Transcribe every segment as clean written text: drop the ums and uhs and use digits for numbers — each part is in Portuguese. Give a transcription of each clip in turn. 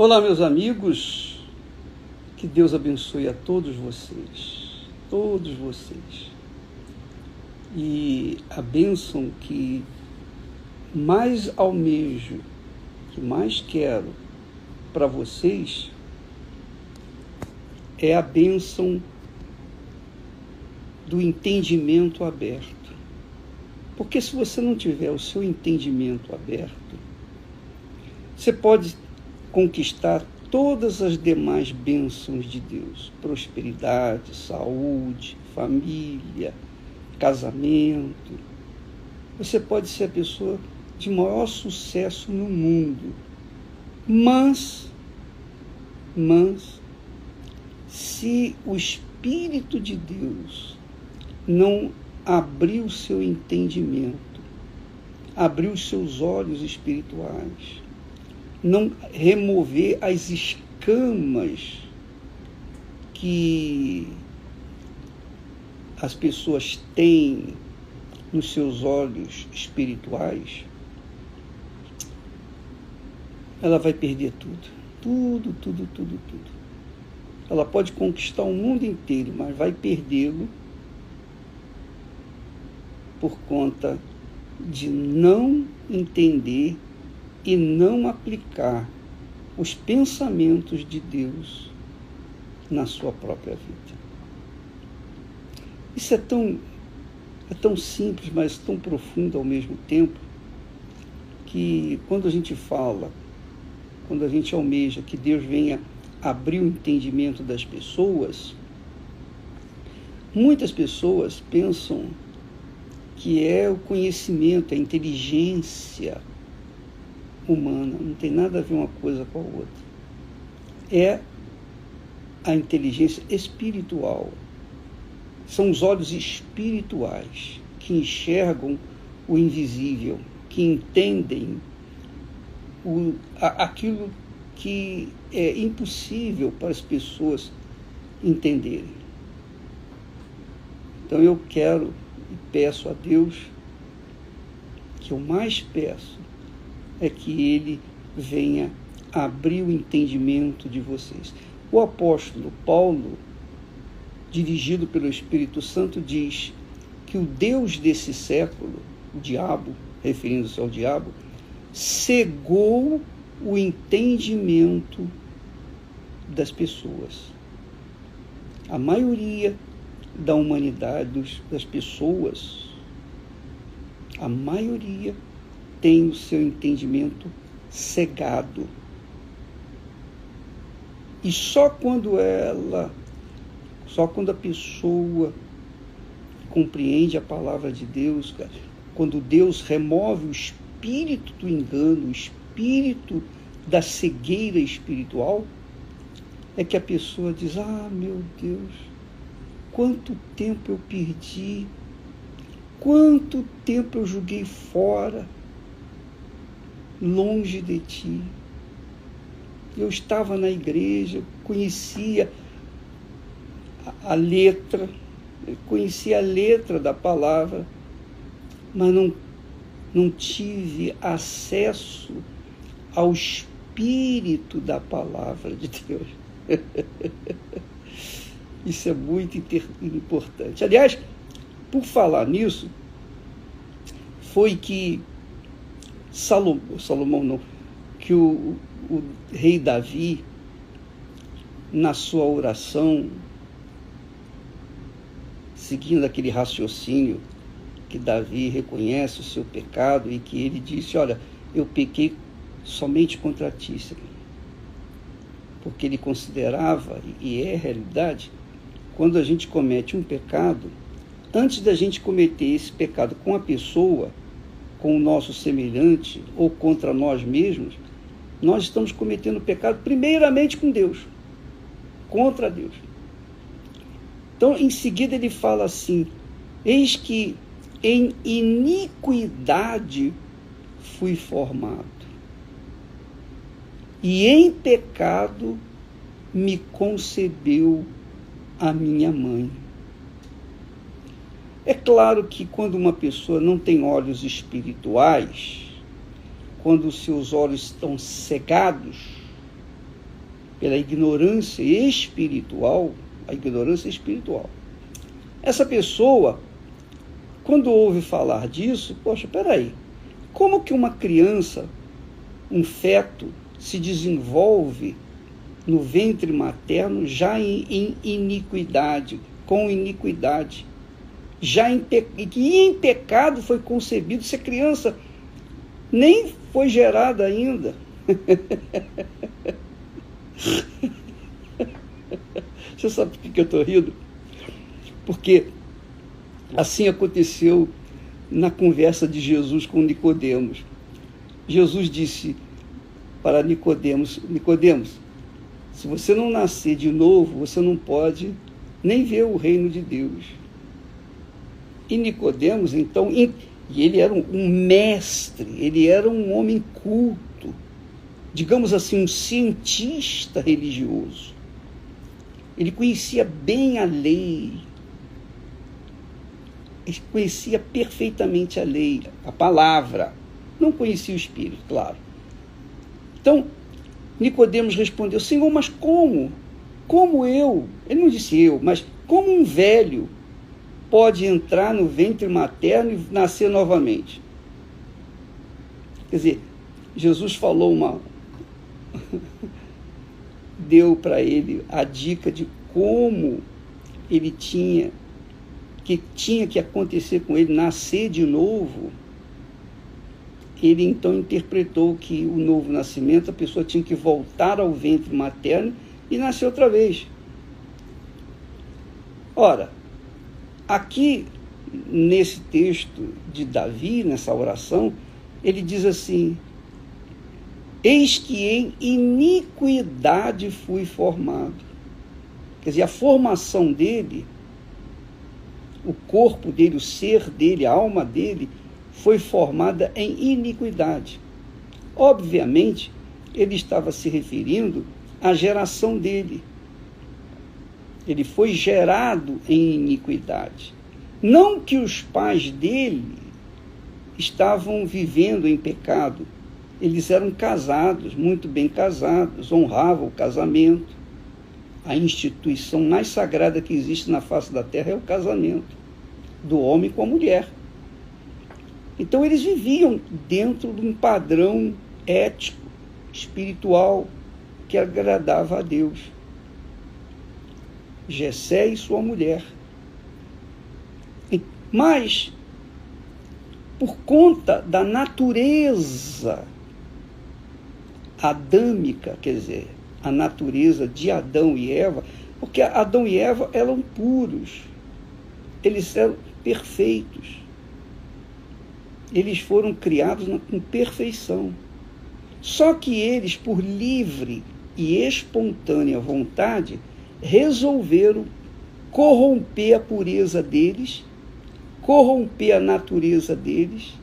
Olá, meus amigos, que Deus abençoe a todos vocês, e a bênção que mais almejo, que mais quero para vocês, é a bênção do entendimento aberto. Porque se você não tiver o seu entendimento aberto, você pode conquistar todas as demais bênçãos de Deus: prosperidade, saúde, família, casamento. Você pode ser a pessoa de maior sucesso no mundo, mas se o Espírito de Deus não abrir o seu entendimento, abrir os seus olhos espirituais, não remover as escamas que as pessoas têm nos seus olhos espirituais, ela vai perder tudo. Ela pode conquistar o mundo inteiro, mas vai perdê-lo por conta de não entender e não aplicar os pensamentos de Deus na sua própria vida. Isso é tão simples, mas tão profundo ao mesmo tempo, que quando a gente almeja que Deus venha abrir o entendimento das pessoas, muitas pessoas pensam que é o conhecimento, a inteligência humana. Não tem nada a ver uma coisa com a outra. É a inteligência espiritual. São os olhos espirituais que enxergam o invisível, que entendem aquilo que é impossível para as pessoas entenderem. Então eu quero e peço a Deus, que eu mais peço, é que Ele venha abrir o entendimento de vocês. O apóstolo Paulo, dirigido pelo Espírito Santo, diz que o Deus desse século, o diabo, referindo-se ao diabo, cegou o entendimento das pessoas. A maioria da humanidade, das pessoas, a maioria tem o seu entendimento cegado. E só quando a pessoa compreende a palavra de Deus, quando Deus remove o espírito do engano, o espírito da cegueira espiritual, é que a pessoa diz: ah, meu Deus, quanto tempo eu perdi, quanto tempo eu joguei fora, longe de ti. Eu estava na igreja, conhecia a letra da palavra, mas não tive acesso ao espírito da palavra de Deus. Isso é muito importante. Aliás, por falar nisso, foi que que o rei Davi, na sua oração, seguindo aquele raciocínio que Davi reconhece o seu pecado e que ele disse: olha, eu pequei somente contra ti, Senhor. Porque ele considerava, e é a realidade, quando a gente comete um pecado, antes da gente cometer esse pecado com a pessoa, com o nosso semelhante ou contra nós mesmos, nós estamos cometendo pecado primeiramente com Deus, contra Deus. Então, em seguida ele fala assim: eis que em iniquidade fui formado, e em pecado me concebeu a minha mãe. É claro que quando uma pessoa não tem olhos espirituais, quando os seus olhos estão cegados, pela ignorância espiritual, a ignorância espiritual. Essa pessoa, quando ouve falar disso, poxa, peraí, como que uma criança, um feto, se desenvolve no ventre materno já em iniquidade, com iniquidade, que em pecado foi concebido, se a criança nem foi gerada ainda. Você sabe por que eu estou rindo? Porque assim aconteceu na conversa de Jesus com Nicodemos. Jesus disse para Nicodemos: Nicodemos, se você não nascer de novo, você não pode nem ver o reino de Deus. E Nicodemos, então, e ele era um mestre, ele era um homem culto, digamos assim, um cientista religioso. Ele conhecia bem a lei, ele conhecia perfeitamente a lei, a palavra, não conhecia o Espírito, claro. Então, Nicodemos respondeu: Senhor, mas como? Como eu? Ele não disse eu, mas como um velho pode entrar no ventre materno e nascer novamente? Quer dizer, Jesus falou deu para ele a dica de como ele tinha que acontecer com ele, nascer de novo. Ele então interpretou que o novo nascimento, a pessoa tinha que voltar ao ventre materno e nascer outra vez. Ora, aqui nesse texto de Davi, nessa oração, ele diz assim: eis que em iniquidade fui formado. Quer dizer, a formação dele, o corpo dele, o ser dele, a alma dele, foi formada em iniquidade. Obviamente, ele estava se referindo à geração dele. Ele foi gerado em iniquidade. Não que os pais dele estavam vivendo em pecado. Eles eram casados, muito bem casados, honravam o casamento. A instituição mais sagrada que existe na face da terra é o casamento do homem com a mulher. Então eles viviam dentro de um padrão ético, espiritual, que agradava a Deus. Jessé e sua mulher. Mas, por conta da natureza adâmica, quer dizer, a natureza de Adão e Eva, porque Adão e Eva eram puros, eles eram perfeitos, eles foram criados com perfeição. Só que eles, por livre e espontânea vontade, resolveram corromper a pureza deles, corromper a natureza deles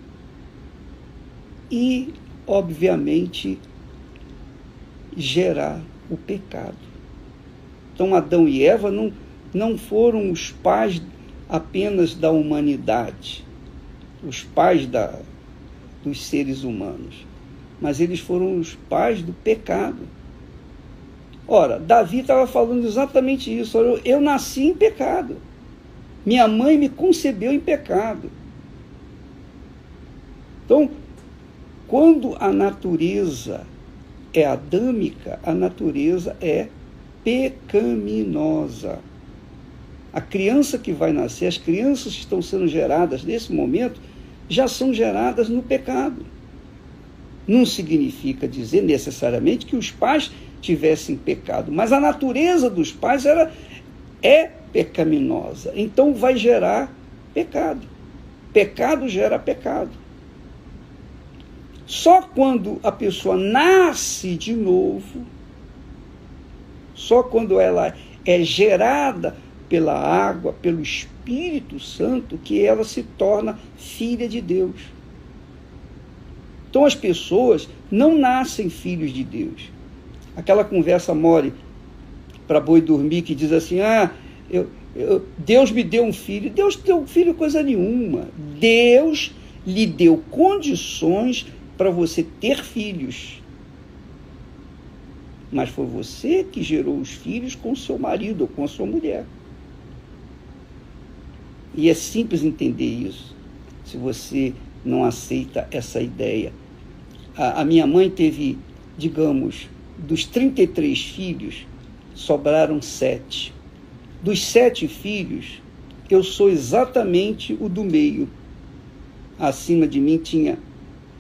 e, obviamente, gerar o pecado. Então, Adão e Eva não foram os pais apenas da humanidade, os pais dos seres humanos, mas eles foram os pais do pecado. Ora, Davi estava falando exatamente isso. Eu nasci em pecado. Minha mãe me concebeu em pecado. Então, quando a natureza é adâmica, a natureza é pecaminosa. A criança que vai nascer, as crianças que estão sendo geradas nesse momento, já são geradas no pecado. Não significa dizer necessariamente que os pais tivessem pecado, mas a natureza dos pais é pecaminosa. Então vai gerar pecado. Pecado gera pecado. Só quando a pessoa nasce de novo, só quando ela é gerada pela água, pelo Espírito Santo, que ela se torna filha de Deus. Então as pessoas não nascem filhos de Deus. Aquela conversa mole para boi dormir que diz assim: Deus me deu um filho. Deus deu um filho coisa nenhuma. Deus lhe deu condições para você ter filhos. mas foi você que gerou os filhos com o seu marido ou com a sua mulher. E é simples entender isso, se você não aceita essa ideia. A minha mãe teve, digamos, dos 33 filhos, sobraram 7. Dos 7 filhos, eu sou exatamente o do meio. Acima de mim tinha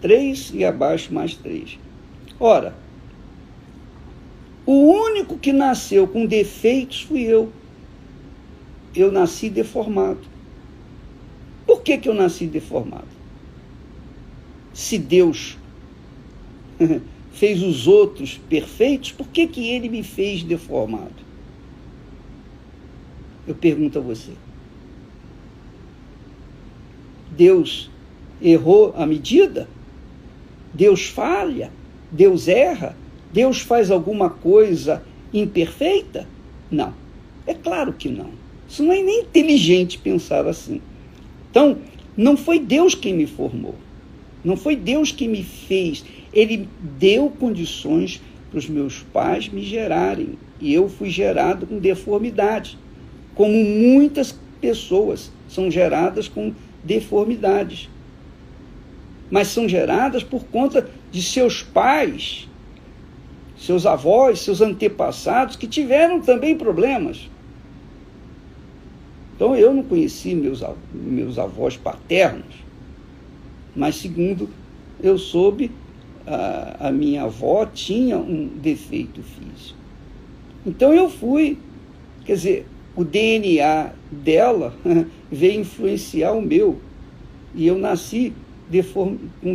3 e abaixo mais 3. Ora, o único que nasceu com defeitos fui eu. Eu nasci deformado. Por que eu nasci deformado? Se Deus fez os outros perfeitos, por que ele me fez deformado? Eu pergunto a você. Deus errou a medida? Deus falha? Deus erra? Deus faz alguma coisa imperfeita? Não. É claro que não. Isso não é nem inteligente pensar assim. Então, não foi Deus quem me formou. Não foi Deus que me fez. Ele deu condições para os meus pais me gerarem. E eu fui gerado com deformidade. Como muitas pessoas são geradas com deformidades. Mas são geradas por conta de seus pais, seus avós, seus antepassados, que tiveram também problemas. Então, eu não conheci meus avós paternos, mas, segundo eu soube, a minha avó tinha um defeito físico. Então, eu fui, quer dizer, o DNA dela veio influenciar o meu, e eu nasci com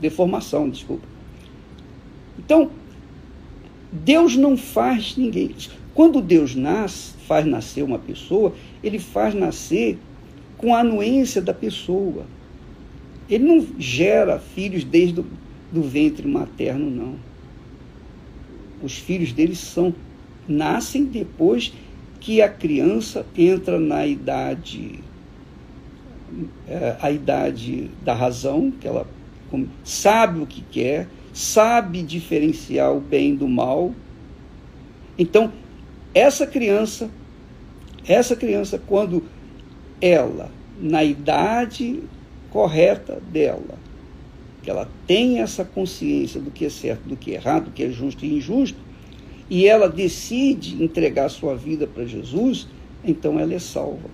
deformação, desculpa. Então, Deus não faz ninguém. Quando Deus faz nascer uma pessoa, ele faz nascer com a anuência da pessoa. Ele não gera filhos desde do ventre materno, não. Os filhos dele nascem depois que a criança entra na idade, a idade da razão, que ela sabe o que quer, sabe diferenciar o bem do mal. Então, essa criança, quando ela, na idade correta dela, que ela tem essa consciência do que é certo, do que é errado, do que é justo e injusto, e ela decide entregar sua vida para Jesus, então ela é salva.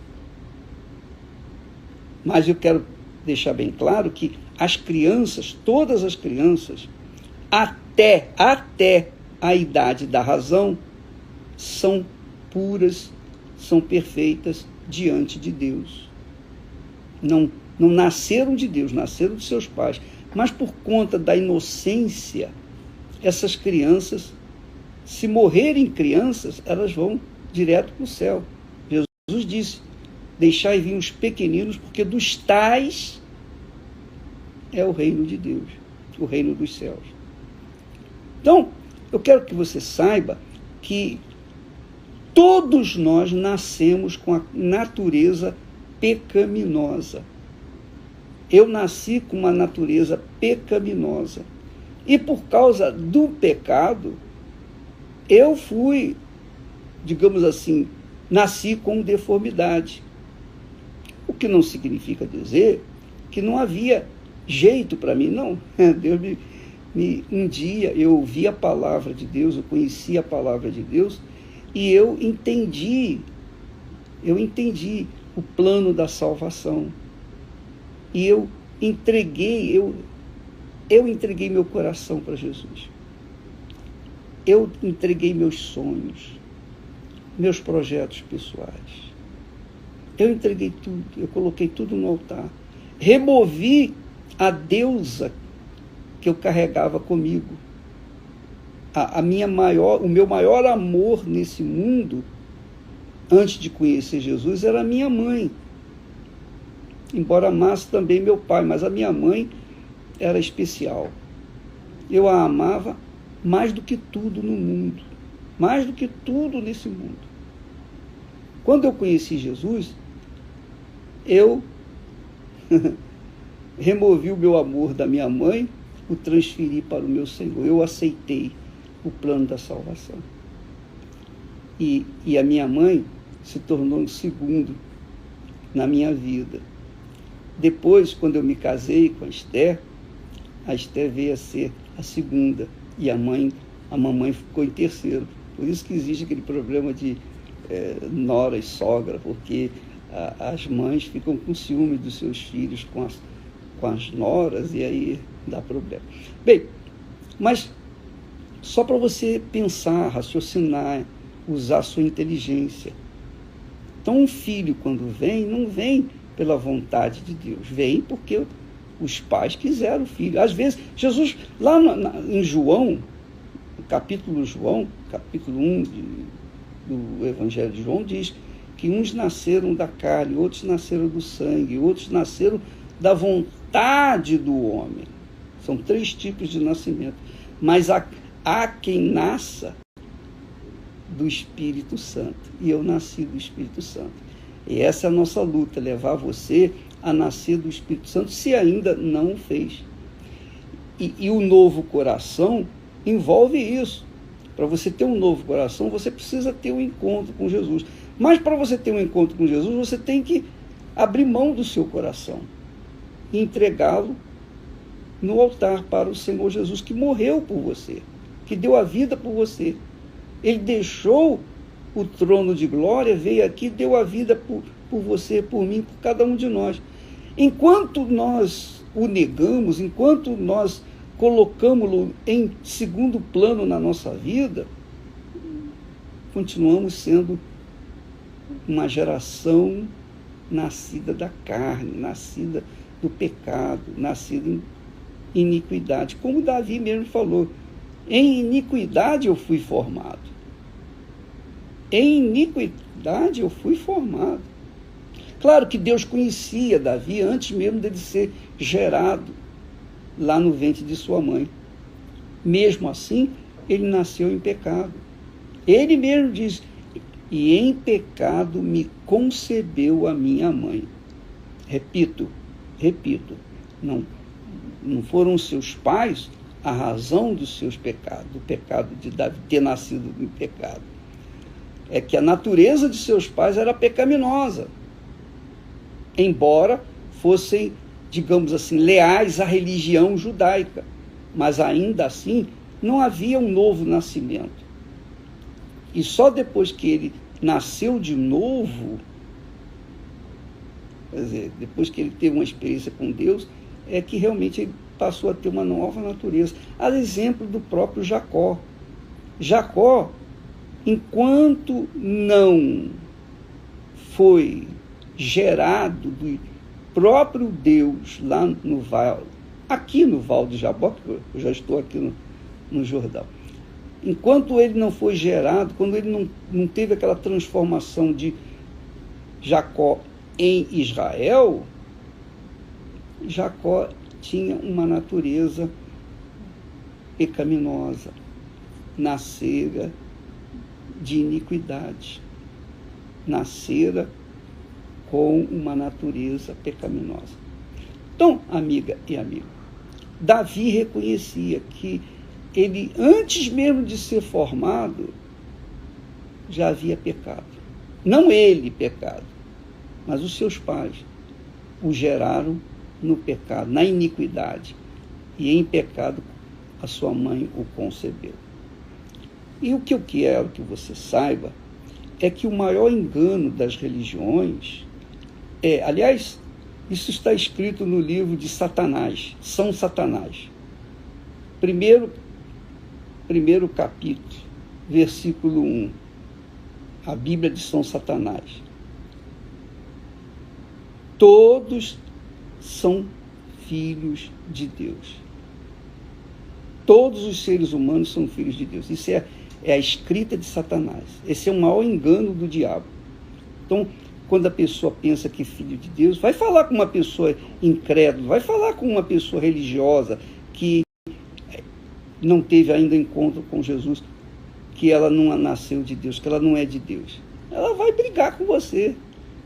Mas eu quero deixar bem claro que as crianças, todas as crianças, até a idade da razão, são puras, são perfeitas diante de Deus. Não nasceram de Deus, nasceram de seus pais. Mas por conta da inocência, essas crianças, se morrerem crianças, elas vão direto para o céu. Jesus disse: deixai vir os pequeninos, porque dos tais é o reino de Deus, o reino dos céus. Então, eu quero que você saiba que todos nós nascemos com a natureza pecaminosa. Eu nasci com uma natureza pecaminosa. E por causa do pecado, eu fui, digamos assim, nasci com deformidade. O que não significa dizer que não havia jeito para mim, não. Deus um dia eu ouvi a palavra de Deus, eu conheci a palavra de Deus, e eu entendi o plano da salvação. E eu entreguei meu coração para Jesus. Eu entreguei meus sonhos, meus projetos pessoais. Eu entreguei tudo, eu coloquei tudo no altar. Removi a deusa que eu carregava comigo. O meu maior amor nesse mundo, antes de conhecer Jesus, era a minha mãe. Embora amasse também meu pai, mas a minha mãe era especial. Eu a amava mais do que tudo no mundo, mais do que tudo nesse mundo. Quando eu conheci Jesus, eu removi o meu amor da minha mãe, o transferi para o meu Senhor. Eu aceitei o plano da salvação. E a minha mãe se tornou um segundo na minha vida. Depois, quando eu me casei com a Esther veio a ser a segunda, e a mamãe ficou em terceiro. Por isso que existe aquele problema de nora e sogra, porque as mães ficam com ciúme dos seus filhos com as noras, e aí dá problema. Bem, mas só para você pensar, raciocinar, usar a sua inteligência. Então, um filho, quando vem, não vem pela vontade de Deus, vem porque os pais quiseram o filho. Às vezes, Jesus, lá em João, no capítulo 1 do Evangelho de João, diz que uns nasceram da carne, outros nasceram do sangue, outros nasceram da vontade do homem. São 3 tipos de nascimento. Mas há quem nasça do Espírito Santo. E eu nasci do Espírito Santo. E essa é a nossa luta, levar você a nascer do Espírito Santo, se ainda não o fez. E o novo coração envolve isso. Para você ter um novo coração, você precisa ter um encontro com Jesus. Mas para você ter um encontro com Jesus, você tem que abrir mão do seu coração e entregá-lo no altar para o Senhor Jesus, que morreu por você, que deu a vida por você. Ele deixou o trono de glória, veio aqui, deu a vida por você, por mim, por cada um de nós. Enquanto nós o negamos, enquanto nós colocamos-lo em segundo plano na nossa vida, continuamos sendo uma geração nascida da carne, nascida do pecado, nascida em iniquidade. Como Davi mesmo falou, em iniquidade eu fui formado. Em iniquidade eu fui formado. Claro que Deus conhecia Davi antes mesmo dele ser gerado lá no ventre de sua mãe. Mesmo assim, ele nasceu em pecado. Ele mesmo diz, e em pecado me concebeu a minha mãe. Repito, não foram seus pais a razão dos seus pecados, do pecado de Davi ter nascido em pecado. É que a natureza de seus pais era pecaminosa, embora fossem, digamos assim, leais à religião judaica, mas ainda assim não havia um novo nascimento. E só depois que ele nasceu de novo, quer dizer, depois que ele teve uma experiência com Deus, é que realmente ele passou a ter uma nova natureza. Há exemplo do próprio Jacó. Jacó, enquanto não foi gerado do próprio Deus lá no Val, aqui no Val de Jabó, porque eu já estou aqui no Jordão, enquanto ele não foi gerado, quando ele não teve aquela transformação de Jacó em Israel, Jacó tinha uma natureza pecaminosa, nascera de iniquidade, nascera com uma natureza pecaminosa. Então, amiga e amigo, Davi reconhecia que ele, antes mesmo de ser formado, já havia pecado. Não ele pecado, mas os seus pais o geraram no pecado, na iniquidade. E em pecado a sua mãe o concebeu. E o que eu quero que você saiba é que o maior engano das religiões aliás, isso está escrito no livro de Satanás, São Satanás. Primeiro capítulo, versículo 1, a Bíblia de São Satanás. Todos são filhos de Deus. Todos os seres humanos são filhos de Deus. Isso é a escrita de Satanás. Esse é o maior engano do diabo. Então, quando a pessoa pensa que é filho de Deus, vai falar com uma pessoa incrédula, vai falar com uma pessoa religiosa que não teve ainda encontro com Jesus, que ela não nasceu de Deus, que ela não é de Deus. Ela vai brigar com você,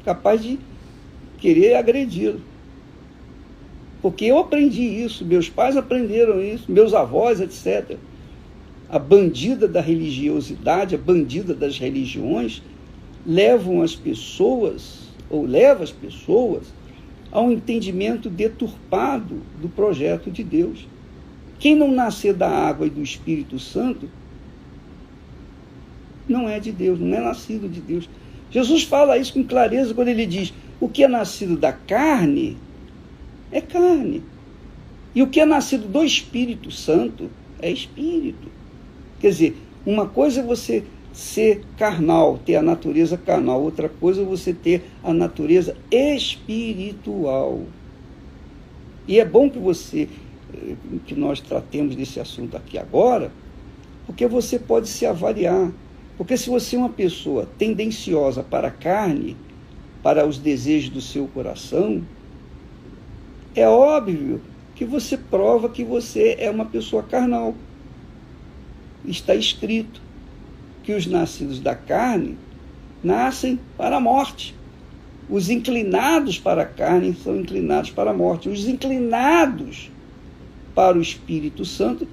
capaz de querer agredi-lo. Porque eu aprendi isso, meus pais aprenderam isso, meus avós, etc. A bandida da religiosidade, a bandida das religiões, levam as pessoas, ou leva as pessoas, a um entendimento deturpado do projeto de Deus. Quem não nascer da água e do Espírito Santo não é de Deus, não é nascido de Deus. Jesus fala isso com clareza quando ele diz: o que é nascido da carne é carne, e o que é nascido do Espírito Santo é espírito. Quer dizer, uma coisa é você ser carnal, ter a natureza carnal, outra coisa é você ter a natureza espiritual. E é bom que nós tratemos desse assunto aqui agora, porque você pode se avaliar. Porque se você é uma pessoa tendenciosa para a carne, para os desejos do seu coração, é óbvio que você prova que você é uma pessoa carnal. Está escrito que os nascidos da carne nascem para a morte. Os inclinados para a carne são inclinados para a morte. Os inclinados para o Espírito Santo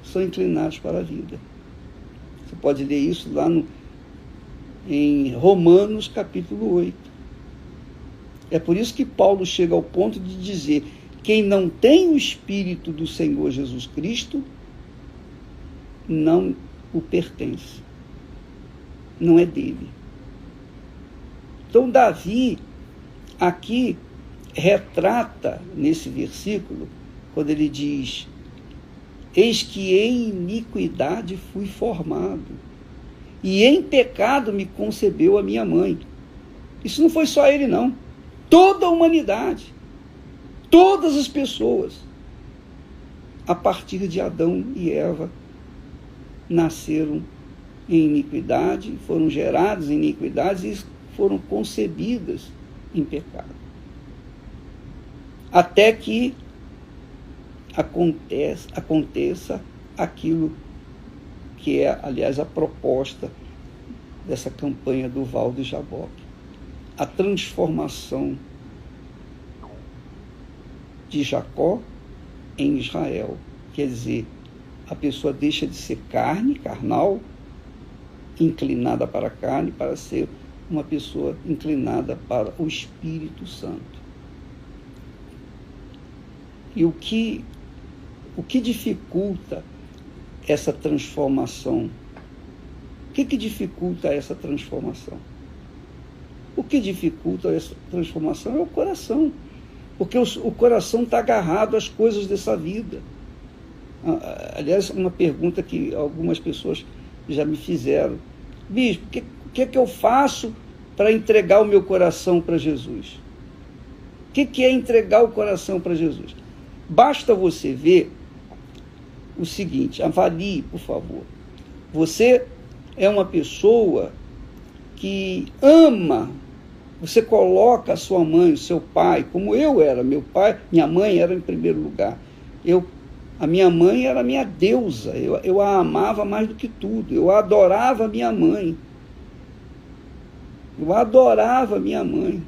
são inclinados para a vida. Você pode ler isso lá em Romanos capítulo 8. É por isso que Paulo chega ao ponto de dizer: quem não tem o Espírito do Senhor Jesus Cristo não o pertence, não é dele. Então Davi aqui retrata nesse versículo, quando ele diz: eis que em iniquidade fui formado, e em pecado me concebeu a minha mãe. Isso não foi só ele, não. Toda a humanidade, todas as pessoas, a partir de Adão e Eva, nasceram em iniquidade, foram gerados em iniquidades e foram concebidas em pecado. Até que aconteça aquilo que é, aliás, a proposta dessa campanha do Val de Jaboque. A transformação de Jacó em Israel. Quer dizer, a pessoa deixa de ser carnal, inclinada para a carne, para ser uma pessoa inclinada para o Espírito Santo. E o que dificulta essa transformação? O que dificulta essa transformação? O que dificulta essa transformação é o coração. Porque o coração está agarrado às coisas dessa vida. Aliás, uma pergunta que algumas pessoas já me fizeram: bispo, o que é que eu faço para entregar o meu coração para Jesus? O que é entregar o coração para Jesus? Basta você ver o seguinte, avalie, por favor. Você é uma pessoa que ama, você coloca a sua mãe, o seu pai, como eu era, meu pai, minha mãe era em primeiro lugar. A minha mãe era minha deusa, eu a amava mais do que tudo, eu adorava a minha mãe. Eu adorava a minha mãe.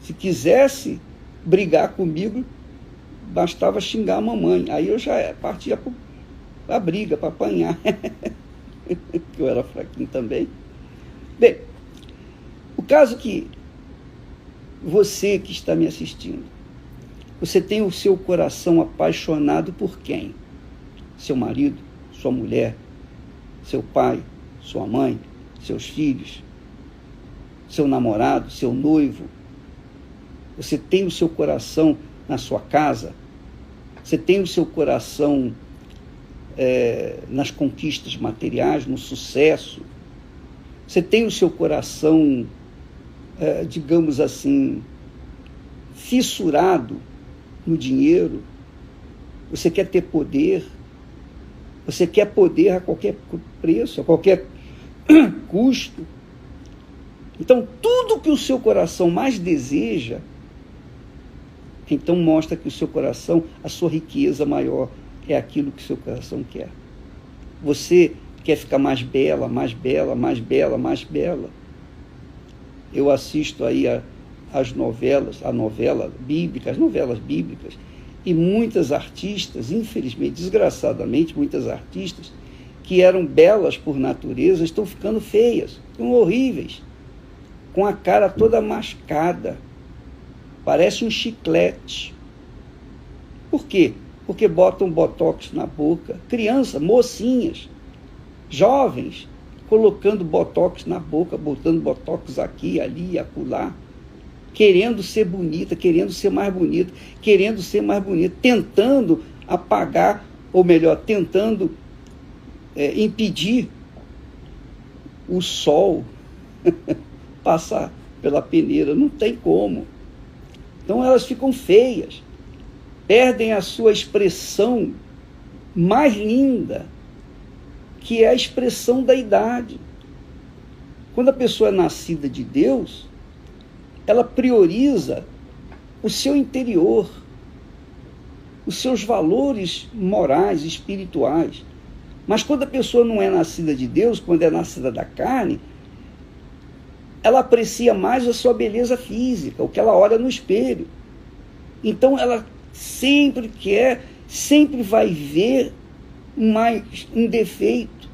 Se quisesse brigar comigo, bastava xingar a mamãe. Aí eu já partia para a briga, para apanhar. Eu era fraquinho também. Bem, o caso que você que está me assistindo, você tem o seu coração apaixonado por quem? Seu marido, sua mulher, seu pai, sua mãe, seus filhos, seu namorado, seu noivo. Você tem o seu coração na sua casa? Você tem o seu coração nas conquistas materiais, no sucesso? Você tem o seu coração, digamos assim, fissurado no dinheiro? Você quer ter poder? Você quer poder a qualquer preço, a qualquer custo? Então, tudo que o seu coração mais deseja, então mostra que o seu coração, a sua riqueza maior, é aquilo que o seu coração quer. Você quer ficar mais bela, mais bela, mais bela, mais bela. Eu assisto aí as novelas bíblicas, e muitas artistas, infelizmente, desgraçadamente, muitas artistas que eram belas por natureza estão ficando feias, estão horríveis, com a cara toda mascada, parece um chiclete. Por quê? Porque botam botox na boca, crianças, mocinhas, jovens, colocando botox na boca, botando botox aqui, ali, acolá, querendo ser bonita, querendo ser mais bonita, tentando apagar, ou melhor, tentando impedir o sol passar pela peneira. Não tem como. Então elas ficam feias, perdem a sua expressão mais linda, que é a expressão da idade. Quando a pessoa é nascida de Deus, ela prioriza o seu interior, os seus valores morais, espirituais. Mas quando a pessoa não é nascida de Deus, quando é nascida da carne, ela aprecia mais a sua beleza física, o que ela olha no espelho. Então ela sempre vai ver um defeito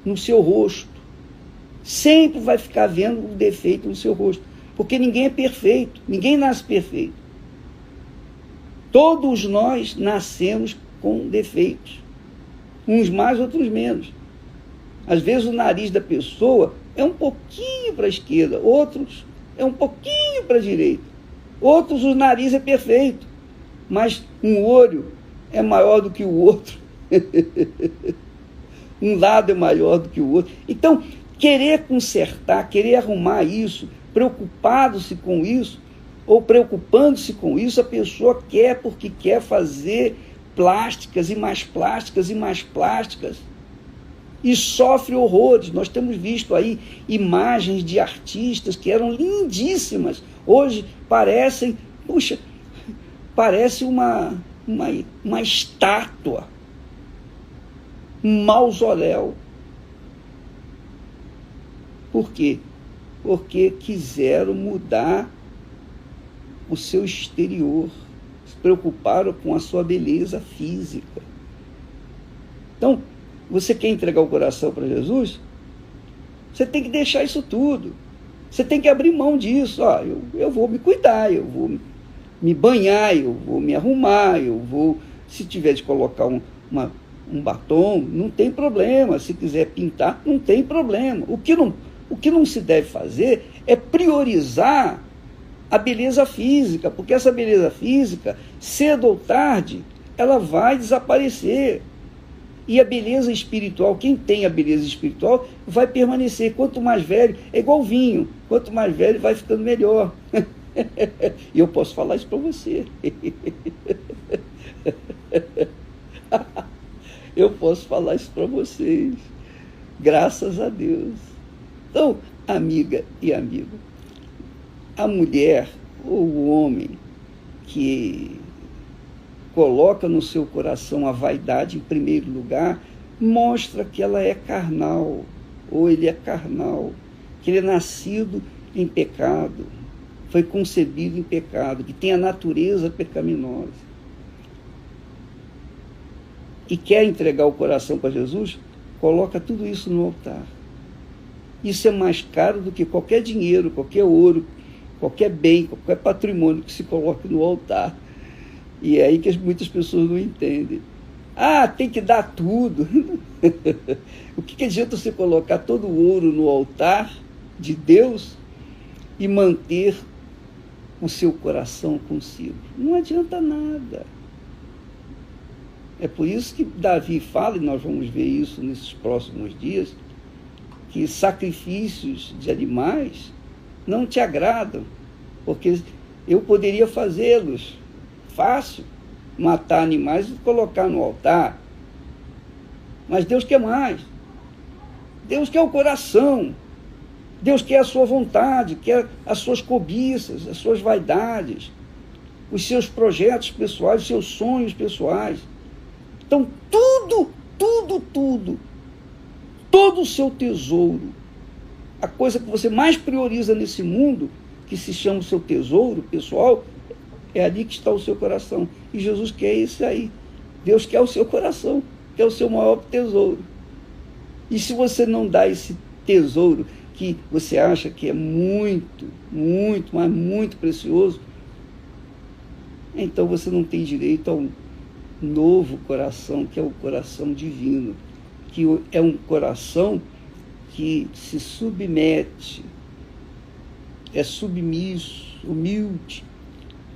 no seu rosto. Sempre vai ficar vendo um defeito no seu rosto. Porque ninguém é perfeito, ninguém nasce perfeito. Todos nós nascemos com defeitos. Uns mais, outros menos. Às vezes o nariz da pessoa é um pouquinho para a esquerda, outros é um pouquinho para a direita. Outros o nariz é perfeito, mas um olho é maior do que o outro. Um lado é maior do que o outro. Então, querer consertar, querer arrumar isso, preocupado-se com isso, ou preocupando-se com isso, a pessoa quer porque quer fazer plásticas e mais plásticas e mais plásticas, e sofre horrores. Nós temos visto aí imagens de artistas que eram lindíssimas, hoje parecem, parece uma estátua, um mausoléu. Por quê? Porque quiseram mudar o seu exterior, se preocuparam com a sua beleza física. Então, você quer entregar o coração para Jesus? Você tem que deixar isso tudo. Você tem que abrir mão disso. Eu vou me cuidar, eu vou me banhar, eu vou me arrumar, eu vou, se tiver de colocar um batom, não tem problema. Se quiser pintar, não tem problema. O que não se deve fazer é priorizar a beleza física, porque essa beleza física, cedo ou tarde, ela vai desaparecer. E a beleza espiritual, quem tem a beleza espiritual, vai permanecer. Quanto mais velho, é igual vinho, quanto mais velho vai ficando melhor. E eu posso falar isso para você. Eu posso falar isso para vocês. Graças a Deus. Então, amiga e amigo, a mulher ou o homem que coloca no seu coração a vaidade em primeiro lugar, mostra que ela é carnal, ou ele é carnal, que ele é nascido em pecado, foi concebido em pecado, que tem a natureza pecaminosa. E quer entregar o coração para Jesus, coloca tudo isso no altar. Isso é mais caro do que qualquer dinheiro, qualquer ouro, qualquer bem, qualquer patrimônio que se coloque no altar. E é aí que muitas pessoas não entendem. Tem que dar tudo. O que adianta você colocar todo o ouro no altar de Deus e manter o seu coração consigo? Não adianta nada. É por isso que Davi fala, e nós vamos ver isso nesses próximos dias, que sacrifícios de animais não te agradam, porque eu poderia fazê-los fácil, matar animais e colocar no altar. Mas Deus quer mais. Deus quer o coração. Deus quer a sua vontade, quer as suas cobiças, as suas vaidades, os seus projetos pessoais, os seus sonhos pessoais. Então, todo o seu tesouro, a coisa que você mais prioriza nesse mundo, que se chama o seu tesouro pessoal, é ali que está o seu coração. E Jesus quer isso aí. Deus quer o seu coração, que é o seu maior tesouro. E se você não dá esse tesouro que você acha que é muito, muito, mas muito precioso, então você não tem direito a um novo coração, que é o coração divino, que é um coração que se submete, é submisso, humilde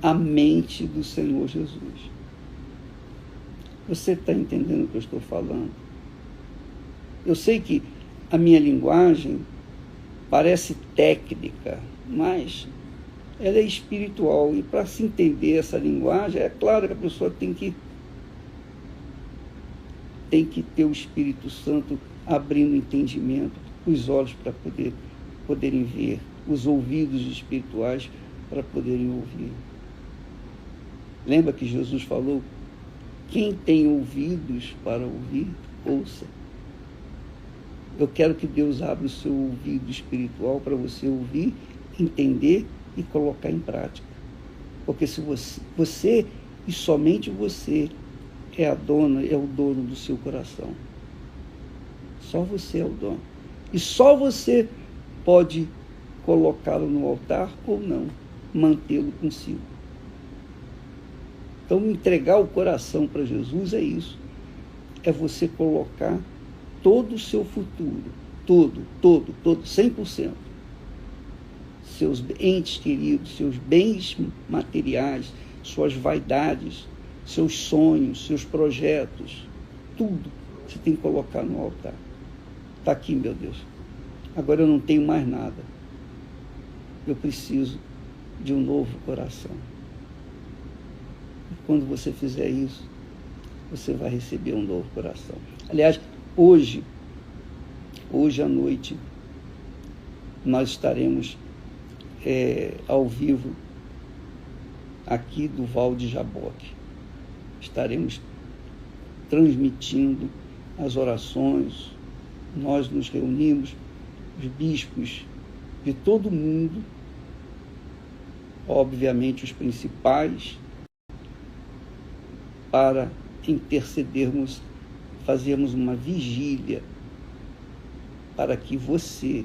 à mente do Senhor Jesus. Você está entendendo o que eu estou falando? Eu sei que a minha linguagem parece técnica, mas ela é espiritual. E para se entender essa linguagem, é claro que a pessoa tem que ter o Espírito Santo abrindo o entendimento, os olhos para poderem ver, os ouvidos espirituais para poderem ouvir. Lembra que Jesus falou: quem tem ouvidos para ouvir, ouça. Eu quero que Deus abra o seu ouvido espiritual para você ouvir, entender e colocar em prática. Porque se você e somente você é o dono do seu coração. Só você é o dono. E só você pode colocá-lo no altar ou não, mantê-lo consigo. Então, entregar o coração para Jesus é isso. É você colocar todo o seu futuro, todo, 100%. Seus entes queridos, seus bens materiais, suas vaidades, seus sonhos, seus projetos, tudo você tem que colocar no altar. Está aqui, meu Deus. Agora eu não tenho mais nada. Eu preciso de um novo coração. E quando você fizer isso, você vai receber um novo coração. Aliás, hoje à noite, nós estaremos ao vivo aqui do Val de Jaboque. Estaremos transmitindo as orações. Nós nos reunimos, os bispos de todo mundo, obviamente os principais, para intercedermos, fazermos uma vigília para que você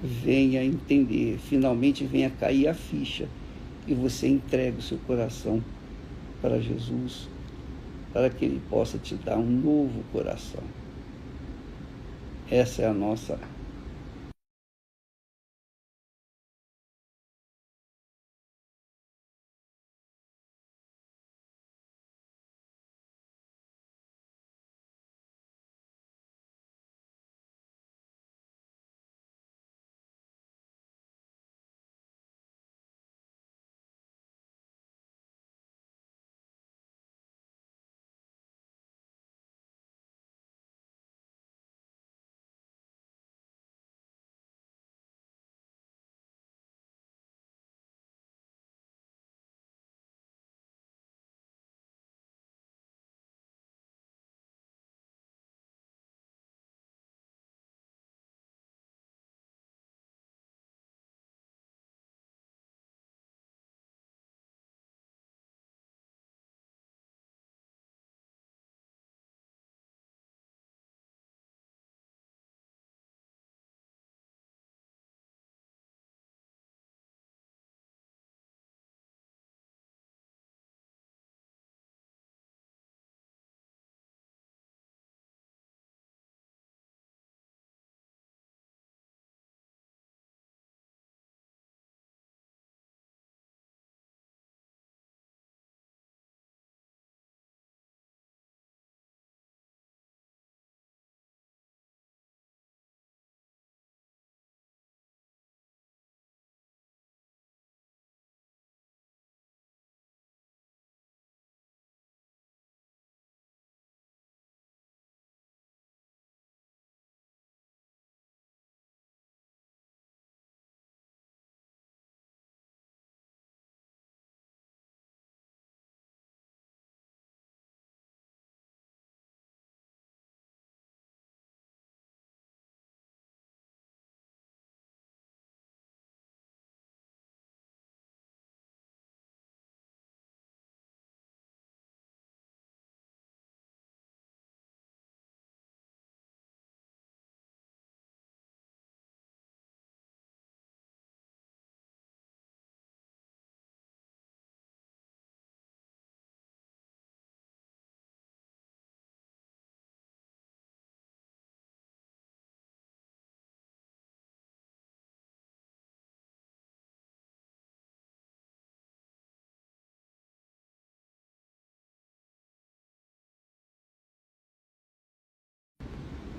venha entender, finalmente venha cair a ficha e você entregue o seu coração para Jesus, para que Ele possa te dar um novo coração. Essa é a nossa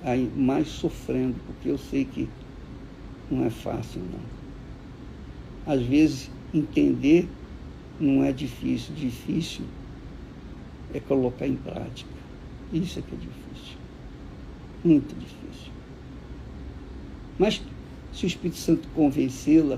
aí mais sofrendo, porque eu sei que não é fácil, não. Às vezes, entender não é difícil. Difícil é colocar em prática. Isso é que é difícil. Muito difícil. Mas, se o Espírito Santo convencê-lo,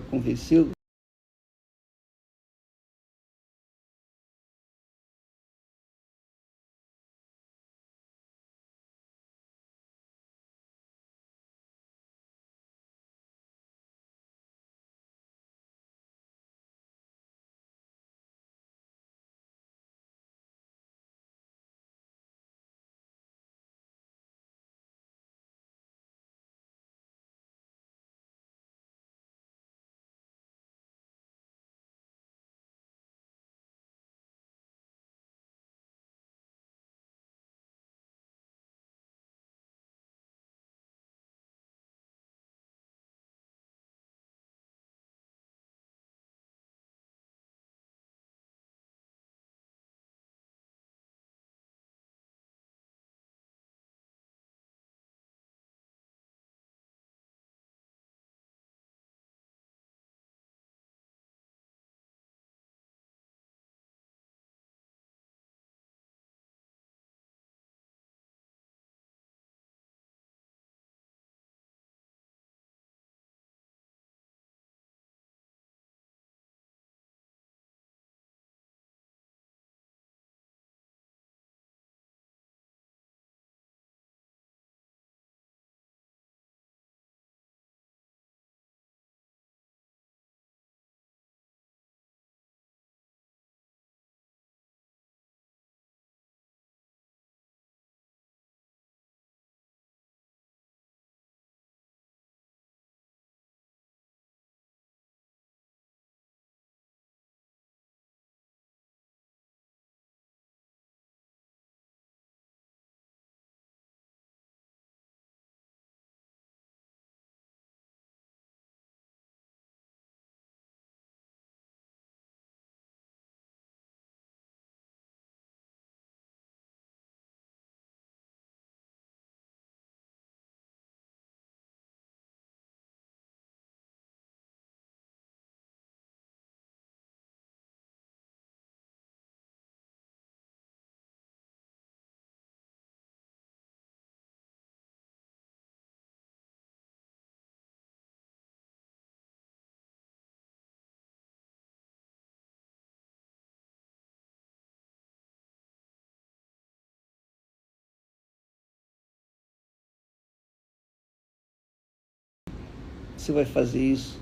você vai fazer isso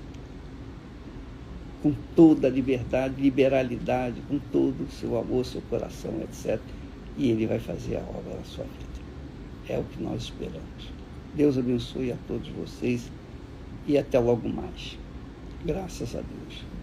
com toda a liberdade, liberalidade, com todo o seu amor, seu coração, etc. E Ele vai fazer a obra na sua vida. É o que nós esperamos. Deus abençoe a todos vocês e até logo mais. Graças a Deus.